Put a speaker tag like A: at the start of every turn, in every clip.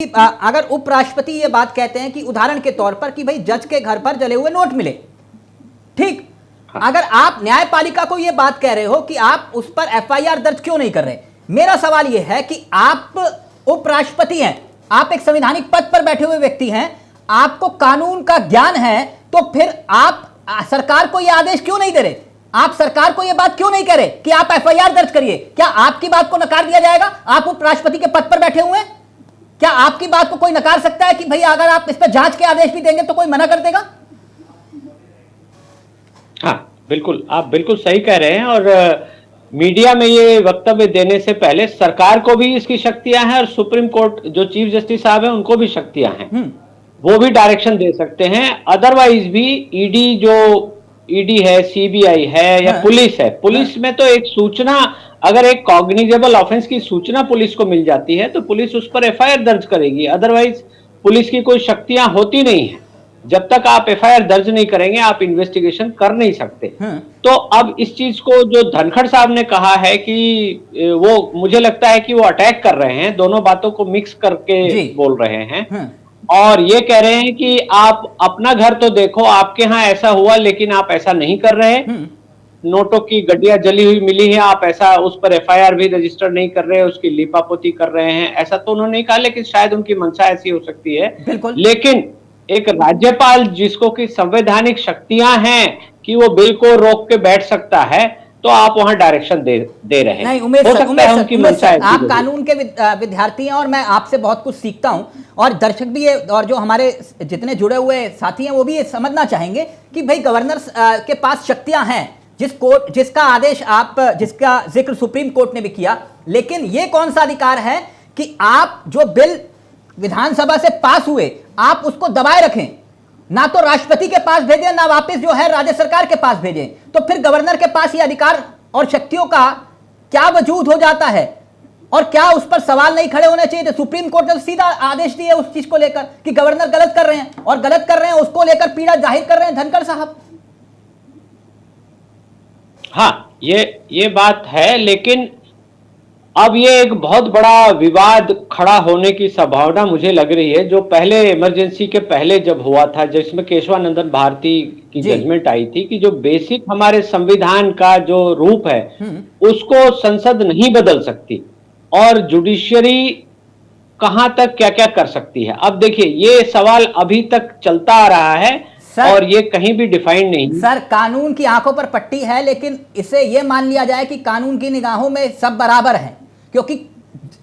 A: अगर उपराष्ट्रपति ये बात कहते हैं कि उदाहरण के तौर पर कि भाई जज के घर पर जले हुए नोट मिले, ठीक, अगर आप न्यायपालिका को ये बात कह रहे हो कि आप उस पर एफआईआर दर्ज क्यों नहीं कर रहे, मेरा सवाल ये है कि आप उपराष्ट्रपति हैं, आप एक संवैधानिक पद पर बैठे हुए व्यक्ति हैं, आपको कानून का ज्ञान है, तो फिर आप सरकार को यह आदेश क्यों नहीं दे रहे? आप सरकार को यह बात क्यों नहीं कह रहे कि आप एफआईआर दर्ज करिए? क्या आपकी बात को नकार दिया जाएगा? आप उपराष्ट्रपति के पद पर बैठे हुए हैं, क्या आपकी बात को कोई नकार सकता है कि भाई अगर आप इस पर जांच के आदेश भी देंगे तो कोई मना कर देगा?
B: हाँ बिल्कुल, आप बिल्कुल सही कह रहे हैं। और मीडिया में ये वक्तव्य देने से पहले सरकार को भी इसकी शक्तियां हैं और सुप्रीम कोर्ट जो चीफ जस्टिस साहब हैं उनको भी शक्तियां हैं, वो भी डायरेक्शन दे सकते हैं। अदरवाइज भी ईडी है, सीबीआई है या पुलिस है, पुलिस में तो एक सूचना, अगर एक कॉग्निजेबल ऑफेंस की सूचना पुलिस को मिल जाती है तो पुलिस उस पर एफआईआर दर्ज करेगी। अदरवाइज पुलिस की कोई शक्तियां होती नहीं है। जब तक आप एफआईआर दर्ज नहीं करेंगे आप इन्वेस्टिगेशन कर नहीं सकते। तो अब इस चीज को जो धनखड़ साहब ने कहा है कि वो, मुझे लगता है कि वो अटैक कर रहे हैं, दोनों बातों को मिक्स करके बोल रहे हैं और ये कह रहे हैं कि आप अपना घर तो देखो, आपके यहाँ ऐसा हुआ लेकिन आप ऐसा नहीं कर रहे, नोटों की गड्डियां जली हुई मिली है, आप ऐसा उस पर एफआईआर भी रजिस्टर नहीं कर रहे, उसकी लीपापोती कर रहे हैं, ऐसा तो उन्होंने नहीं कहा, लेकिन शायद उनकी मंशा ऐसी हो सकती है। लेकिन एक राज्यपाल जिसको कि संवैधानिक शक्तियां हैं कि वो बिल को रोक के बैठ सकता है, तो आप वहां डायरेक्शन दे रहे हैं।
A: नहीं, उमेश सर, आप कानून के विद्यार्थी हैं और मैं आपसे बहुत कुछ सीखता हूं और दर्शक भी ये, और जो हमारे जितने जुड़े हुए साथी हैं वो भी ये समझना चाहेंगे कि भाई गवर्नर के पास शक्तियां हैं, जिसका आदेश जिसका जिक्र सुप्रीम कोर्ट ने भी किया, लेकिन ये कौन सा अधिकार है कि आप जो बिल विधानसभा से पास हुए आप उसको दबाए रखें, ना तो राष्ट्रपति के पास भेजें, ना वापस जो है राज्य सरकार के पास भेजें? तो फिर गवर्नर के पास ये अधिकार और शक्तियों का क्या वजूद हो जाता है और क्या उस पर सवाल नहीं खड़े होने चाहिए? तो सुप्रीम कोर्ट ने तो सीधा आदेश दिया उस चीज को लेकर कि गवर्नर गलत कर रहे हैं, और गलत कर रहे हैं उसको लेकर पीड़ा जाहिर कर रहे हैं धनखड़ साहब।
B: हाँ, ये बात है, लेकिन अब ये एक बहुत बड़ा विवाद खड़ा होने की संभावना मुझे लग रही है, जो पहले इमरजेंसी के पहले जब हुआ था, जिसमें केशवानंदन भारती की जजमेंट आई थी कि जो बेसिक हमारे संविधान का जो रूप है उसको संसद नहीं बदल सकती और जुडिशियरी कहां तक क्या क्या कर सकती है। अब देखिए, ये सवाल अभी तक चलता आ रहा है और ये कहीं भी डिफाइंड नहीं।
A: सर, कानून की आंखों पर पट्टी है, लेकिन इसे ये मान लिया जाए कि कानून की निगाहों में सब बराबर हैं, क्योंकि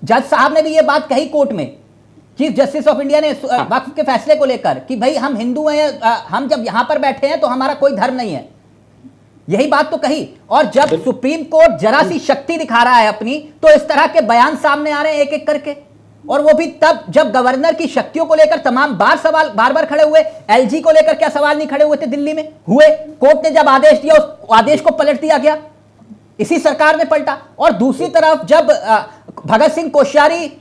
A: जज साहब ने भी ये बात कही कोर्ट में, चीफ जस्टिस ऑफ इंडिया ने वक्फ के फैसले को लेकर कि भाई हम हिंदू हैं, हम जब यहां पर बैठे हैं तो हमारा कोई धर्म नहीं है, यही बात तो कही। और जब सुप्रीम कोर्ट जरा सी शक्ति दिखा रहा है अपनी, तो इस तरह के बयान सामने आ रहे हैं एक एक करके, और वो भी तब जब गवर्नर की शक्तियों को लेकर तमाम सवाल बार बार खड़े हुए। एलजी को लेकर क्या सवाल नहीं खड़े हुए थे? दिल्ली में हुए, कोर्ट ने जब आदेश दिया उस आदेश को पलट दिया गया, इसी सरकार ने पलटा। और दूसरी तरफ जब भगत सिंह कोश्यारी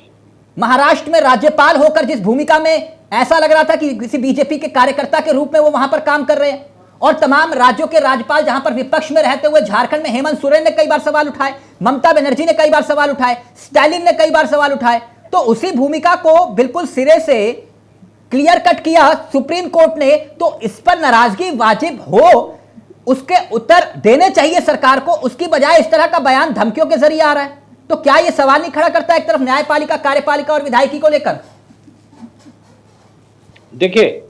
A: महाराष्ट्र में राज्यपाल होकर जिस भूमिका में ऐसा लग रहा था कि किसी बीजेपी के कार्यकर्ता के रूप में वो वहां पर काम कर रहे हैं, और तमाम राज्यों के राज्यपाल जहां पर विपक्ष में रहते हुए, झारखंड में हेमंत सोरेन ने कई बार सवाल उठाए, ममता बनर्जी ने कई बार सवाल उठाए, स्टालिन ने कई बार सवाल उठाए, तो उसी भूमिका को बिल्कुल सिरे से क्लियर कट किया सुप्रीम कोर्ट ने। तो इस पर नाराजगी वाजिब हो, उसके उत्तर देने चाहिए सरकार को, उसकी बजाय इस तरह का बयान धमकियों के जरिए आ रहा है। तो क्या यह सवाल नहीं खड़ा करता एक तरफ न्यायपालिका, कार्यपालिका और विधायिकी को लेकर?
B: देखिए,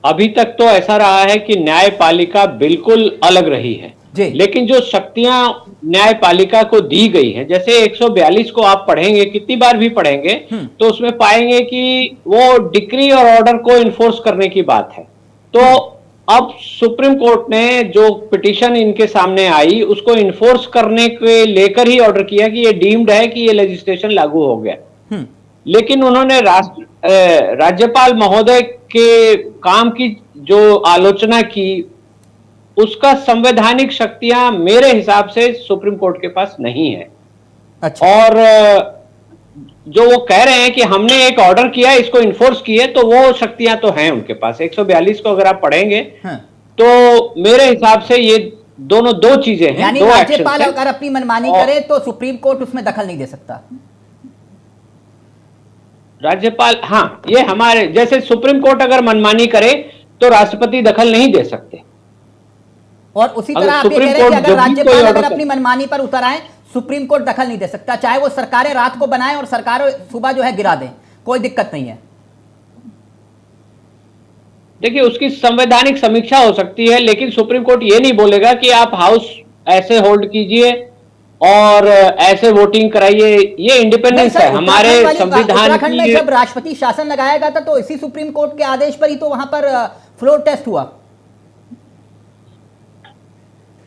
B: अभी तक तो ऐसा रहा है कि न्यायपालिका बिल्कुल अलग रही है, लेकिन जो शक्तियां न्यायपालिका को दी गई हैं, जैसे 142 को आप पढ़ेंगे, कितनी बार भी पढ़ेंगे तो उसमें पाएंगे कि वो डिक्री और ऑर्डर को इन्फोर्स करने की बात है। तो अब सुप्रीम कोर्ट ने जो पिटीशन इनके सामने आई उसको इन्फोर्स करने के लेकर ही ऑर्डर किया कि ये डीम्ड है कि ये लेजिस्लेशन लागू हो गया। लेकिन उन्होंने राज्यपाल महोदय के काम की जो आलोचना की, उसका संवैधानिक शक्तियां मेरे हिसाब से सुप्रीम कोर्ट के पास नहीं है। अच्छा। और जो वो कह रहे हैं कि हमने एक ऑर्डर किया, इसको इन्फोर्स किए, तो वो शक्तियां तो हैं उनके पास। 142 को अगर आप पढ़ेंगे तो मेरे हिसाब से ये दो चीजें हैं।
A: यानी राज्यपाल अगर अपनी मनमानी करे तो सुप्रीम कोर्ट उसमें दखल नहीं दे सकता।
B: राज्यपाल, हाँ, ये हमारे जैसे सुप्रीम कोर्ट अगर मनमानी करे तो राष्ट्रपति दखल नहीं दे सकते।
A: और उसी तरह आप ये कह रहे हैं कि अगर राज्यपाल अगर अपनी मनमानी पर उतर आए, सुप्रीम कोर्ट दखल नहीं दे सकता, चाहे वो सरकारें रात को बनाएं और सरकारें सुबह जो है गिरा दें, कोई दिक्कत नहीं है।
B: देखिए, उसकी संवैधानिक समीक्षा हो सकती है, लेकिन सुप्रीम कोर्ट ये नहीं बोलेगा कि आप हाउस ऐसे होल्ड कीजिए और ऐसे वोटिंग कराइए। ये इंडिपेंडेंस है हमारे संविधान
A: उत्तराखंड में
B: की।
A: जब राष्ट्रपति शासन लगाया गया था तो इसी सुप्रीम कोर्ट के आदेश पर ही तो वहां पर फ्लोर टेस्ट हुआ।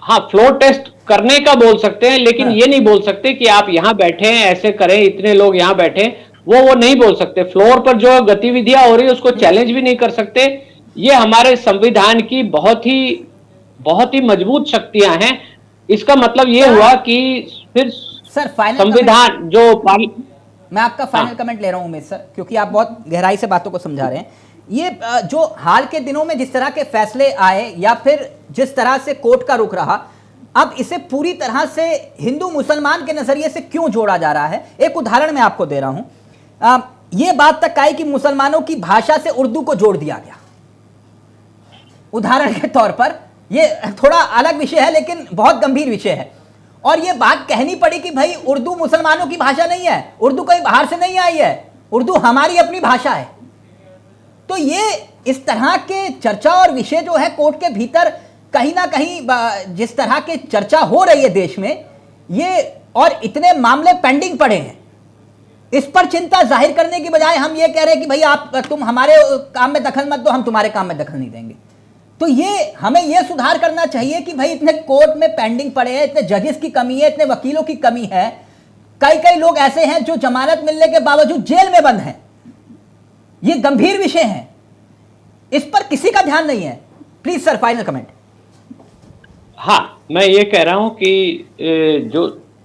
B: हाँ, फ्लोर टेस्ट करने का बोल सकते हैं, लेकिन ये नहीं बोल सकते कि आप यहां बैठे हैं ऐसे करें, इतने लोग यहां बैठे, वो नहीं बोल सकते। फ्लोर पर जो गतिविधियां हो रही है उसको चैलेंज भी नहीं कर सकते। ये हमारे संविधान की बहुत ही मजबूत शक्तियां हैं। इसका मतलब ये हुआ कि फिर
A: सर फाइनल
B: संविधान जो
A: मैं आपका फाइनल कमेंट ले रहा हूं उमेश सर, क्योंकि आप बहुत गहराई से बातों को समझा रहे हैं। ये जो हाल के दिनों में जिस तरह के फैसले आए या फिर जिस तरह से कोर्ट का रुख रहा, अब इसे पूरी तरह से हिंदू मुसलमान के नजरिए से क्यों जोड़ा जा रहा है? एक उदाहरण मैं आपको दे रहा हूं। यह बात तक आई कि मुसलमानों की भाषा से उर्दू को जोड़ दिया गया। उदाहरण के तौर पर, यह थोड़ा अलग विषय है लेकिन बहुत गंभीर विषय है, और यह बात कहनी पड़ी कि भाई उर्दू मुसलमानों की भाषा नहीं है, उर्दू कहीं बाहर से नहीं आई है, उर्दू हमारी अपनी भाषा है। तो ये इस तरह के चर्चा और विषय जो है कोर्ट के भीतर कहीं ना कहीं जिस तरह के चर्चा हो रही है देश में, ये और इतने मामले पेंडिंग पड़े हैं, इस पर चिंता जाहिर करने की बजाय हम ये कह रहे हैं कि भाई तुम हमारे काम में दखल मत दो, हम तुम्हारे काम में दखल नहीं देंगे। तो ये हमें ये सुधार करना चाहिए कि भाई इतने कोर्ट में पेंडिंग पड़े हैं, इतने जजेस की कमी है, इतने वकीलों की कमी है, कई लोग ऐसे हैं जो जमानत मिलने के बावजूद जेल में बंद हैं। ये गंभीर विषय है, इस पर किसी का ध्यान नहीं है। Please sir final comment.
B: हाँ, मैं ये कह रहा हूं कि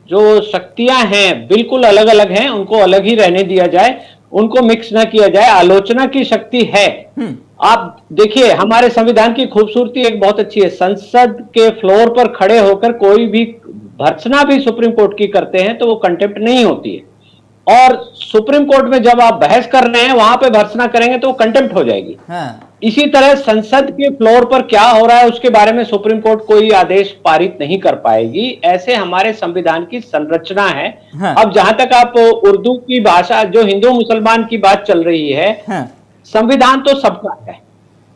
B: जो शक्तियां हैं बिल्कुल अलग अलग हैं, उनको अलग ही रहने दिया जाए, उनको मिक्स ना किया जाए। आलोचना की शक्ति है। आप देखिए, हमारे संविधान की खूबसूरती एक बहुत अच्छी है। संसद के फ्लोर पर खड़े होकर कोई भी भर्त्सना भी सुप्रीम कोर्ट की करते हैं तो वो कंटेम्प्ट नहीं होती है, और सुप्रीम कोर्ट में जब आप बहस कर रहे हैं वहां पे भर्त्सना करेंगे तो वो कंटेम्प्ट हो जाएगी। इसी तरह संसद के फ्लोर पर क्या हो रहा है उसके बारे में सुप्रीम कोर्ट कोई आदेश पारित नहीं कर पाएगी। ऐसे हमारे संविधान की संरचना है। अब जहां तक आप उर्दू की भाषा, जो हिंदू मुसलमान की बात चल रही है, संविधान तो सबका है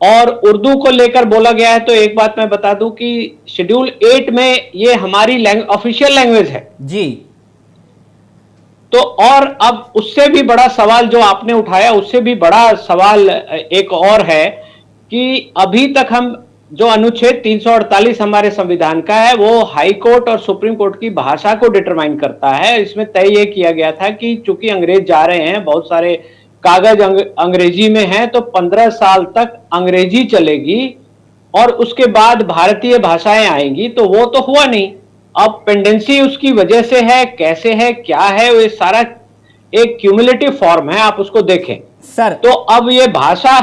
B: और उर्दू को लेकर बोला गया है। तो एक बात मैं बता दूं कि शेड्यूल 8 में ये हमारी ऑफिशियल लैंग्वेज है
A: जी।
B: तो और अब उससे भी बड़ा सवाल जो आपने उठाया, उससे भी बड़ा सवाल एक और है कि अभी तक हम जो अनुच्छेद 348 हमारे संविधान का है वो हाई कोर्ट और सुप्रीम कोर्ट की भाषा को डिटरमाइन करता है। इसमें तय ये किया गया था कि चूंकि अंग्रेज जा रहे हैं, बहुत सारे कागज अंग्रेजी में हैं, तो 15 साल तक अंग्रेजी चलेगी और उसके बाद भारतीय भाषाएं आएंगी। तो वो तो हुआ नहीं। अब पेंडेंसी उसकी वजह से है, कैसे है, क्या है, वो सारा एक क्यूमुलेटिव फॉर्म है, आप उसको देखें
A: सर। तो
B: अब ये भाषा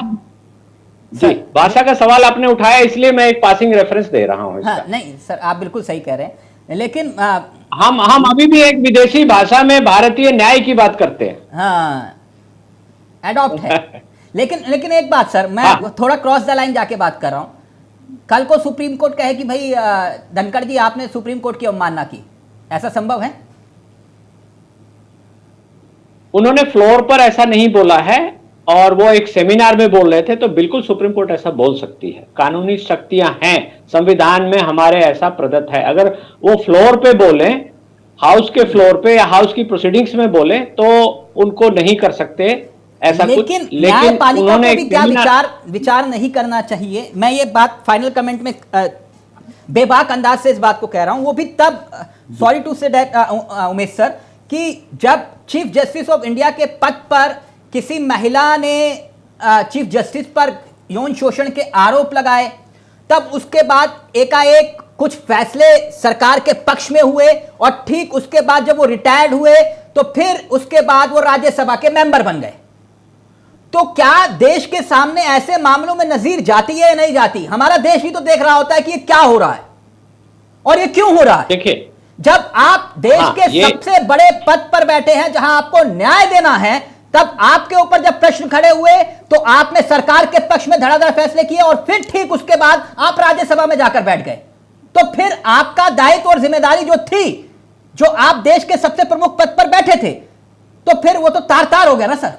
B: जी, भाषा का सवाल आपने उठाया, इसलिए मैं एक पासिंग रेफरेंस दे रहा हूं।
A: हाँ, नहीं सर, आप बिल्कुल सही कह रहे हैं, लेकिन
B: हम अभी भी एक विदेशी भाषा में भारतीय न्याय की बात करते हैं।
A: हाँ, एडॉप्ट है। लेकिन एक बात सर, मैं थोड़ा क्रॉस द लाइन जाके बात कर रहा हूं। कल को सुप्रीम कोर्ट कहे कि भाई धनखड़ जी आपने सुप्रीम कोर्ट की अवमानना की, ऐसा संभव है? उन्होंने
B: फ्लोर पर ऐसा नहीं बोला है और वो एक सेमिनार में बोल रहे थे, तो बिल्कुल सुप्रीम कोर्ट ऐसा बोल सकती है। कानूनी शक्तियां हैं संविधान में हमारे, ऐसा प्रदत्त है। अगर वो फ्लोर पे बोले, हाउस के फ्लोर पे या हाउस की प्रोसीडिंग्स में बोले, तो उनको नहीं कर सकते ऐसा।
A: लेकिन न्यायपालिका को भी क्या विचार नहीं करना चाहिए? मैं ये बात फाइनल कमेंट में बेबाक अंदाज से इस बात को कह रहा हूं, वो भी तब, sorry to say that Umesh sir, कि जब चीफ जस्टिस ऑफ इंडिया के पद पर किसी महिला ने चीफ जस्टिस पर यौन शोषण के आरोप लगाए, तब उसके बाद एकाएक कुछ फैसले सरकार के पक्ष में हुए और ठीक उसके बाद जब वो रिटायर्ड हुए तो फिर उसके बाद वो राज्यसभा के मेंबर बन गए। तो क्या देश के सामने ऐसे मामलों में नजीर जाती है या नहीं जाती? हमारा देश भी तो देख रहा होता है कि ये क्या हो रहा है और ये क्यों हो रहा है।
B: देखिए,
A: जब आप देश के सबसे बड़े पद पर बैठे हैं, जहां आपको न्याय देना है, तब आपके ऊपर जब प्रश्न खड़े हुए तो आपने सरकार के पक्ष में धड़ाधड़ फैसले किए और फिर ठीक उसके बाद आप राज्यसभा में जाकर बैठ गए। तो फिर आपका दायित्व और जिम्मेदारी जो थी, जो आप देश के सबसे प्रमुख पद पर बैठे थे, तो फिर वो तो तार तार हो गया ना सर,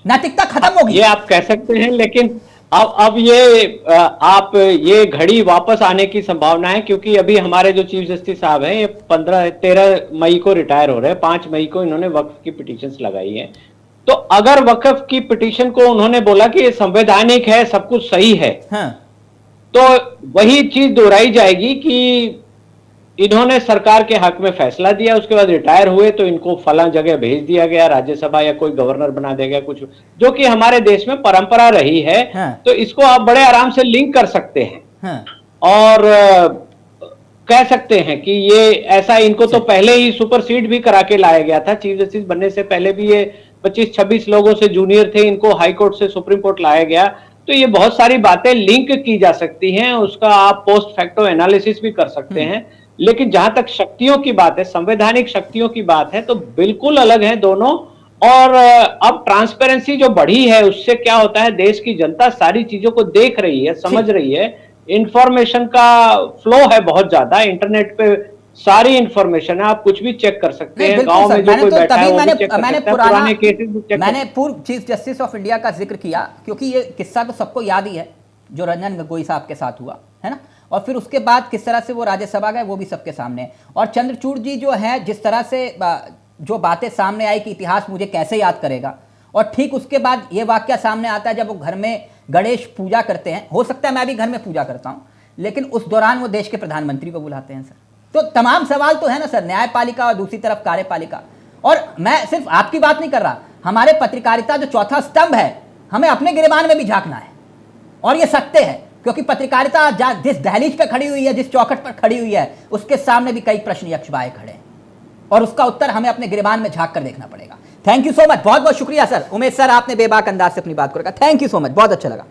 A: नैतिकता खत्म होगी।
B: ये आप कह सकते हैं, लेकिन अब ये घड़ी वापस आने की संभावना है, क्योंकि अभी हमारे जो चीफ जस्टिस साहब हैं ये 13 मई को रिटायर हो रहे हैं। 5 मई को इन्होंने वक्फ की पिटीशंस लगाई है। तो अगर वक्फ की पिटीशन को उन्होंने बोला कि ये संवैधानिक है, सब कुछ सही है,
A: हाँ।
B: तो वही चीज दोहराई जाएगी कि इन्होंने सरकार के हक में फैसला दिया, उसके बाद रिटायर हुए तो इनको फला जगह भेज दिया गया, राज्यसभा या कोई गवर्नर बना दिया गया, कुछ जो कि हमारे देश में परंपरा रही है।
A: हाँ।
B: तो इसको आप बड़े आराम से लिंक कर सकते हैं।
A: हाँ।
B: और कह सकते हैं कि ये ऐसा, इनको तो पहले ही सुपरसीड भी करा के लाया गया था। चीफ जस्टिस बनने से पहले भी ये 25-26 लोगों से जूनियर थे, इनको हाई कोर्ट से सुप्रीम कोर्ट लाया गया। तो ये बहुत सारी बातें लिंक की जा सकती हैं, उसका आप पोस्ट फैक्टो एनालिसिस भी कर सकते हैं। लेकिन जहां तक शक्तियों की बात है, संवैधानिक शक्तियों की बात है, तो बिल्कुल अलग है दोनों। और अब ट्रांसपेरेंसी जो बढ़ी है उससे क्या होता है, देश की जनता सारी चीजों को देख रही है, समझ रही है। इंफॉर्मेशन का फ्लो है बहुत ज्यादा, इंटरनेट पे सारी इंफॉर्मेशन है, आप कुछ भी चेक कर सकते हैं। गांव में जो कोई बैठा है वो भी चेक कर सकता है, पुराने केसेस भी चेक।
A: मैंने पूर्व चीफ जस्टिस ऑफ इंडिया का जिक्र किया क्योंकि ये किस्सा तो सबको याद ही है जो रंजन गोगोई साहब के साथ हुआ है ना, और फिर उसके बाद किस तरह से वो राज्यसभा गए वो भी सबके सामने है। और चंद्रचूड़ जी जो है, जिस तरह से जो बातें सामने आई कि इतिहास मुझे कैसे याद करेगा, और ठीक उसके बाद ये वाकया सामने आता है जब वो घर में गणेश पूजा करते हैं। हो सकता है मैं भी घर में पूजा करता हूँ, लेकिन उस दौरान वो देश के प्रधानमंत्री को बुलाते हैं सर। तो तमाम सवाल तो है ना सर, न्यायपालिका और दूसरी तरफ कार्यपालिका। और मैं सिर्फ आपकी बात नहीं कर रहा, हमारे पत्रकारिता जो चौथा स्तंभ है, हमें अपने गिरेबान में भी झांकना है। और ये सत्य है, क्योंकि पत्रकारिता जिस दहलीज पे खड़ी हुई है, जिस चौखट पर खड़ी हुई है, उसके सामने भी कई प्रश्न यक्षबाए खड़े हैं, और उसका उत्तर हमें अपने गिरेबान में झांक कर देखना पड़ेगा। थैंक यू सो मच, बहुत बहुत शुक्रिया सर। उमेश सर, आपने बेबाक अंदाज से अपनी बात को रखा। थैंक यू सो मच, बहुत अच्छा लगा।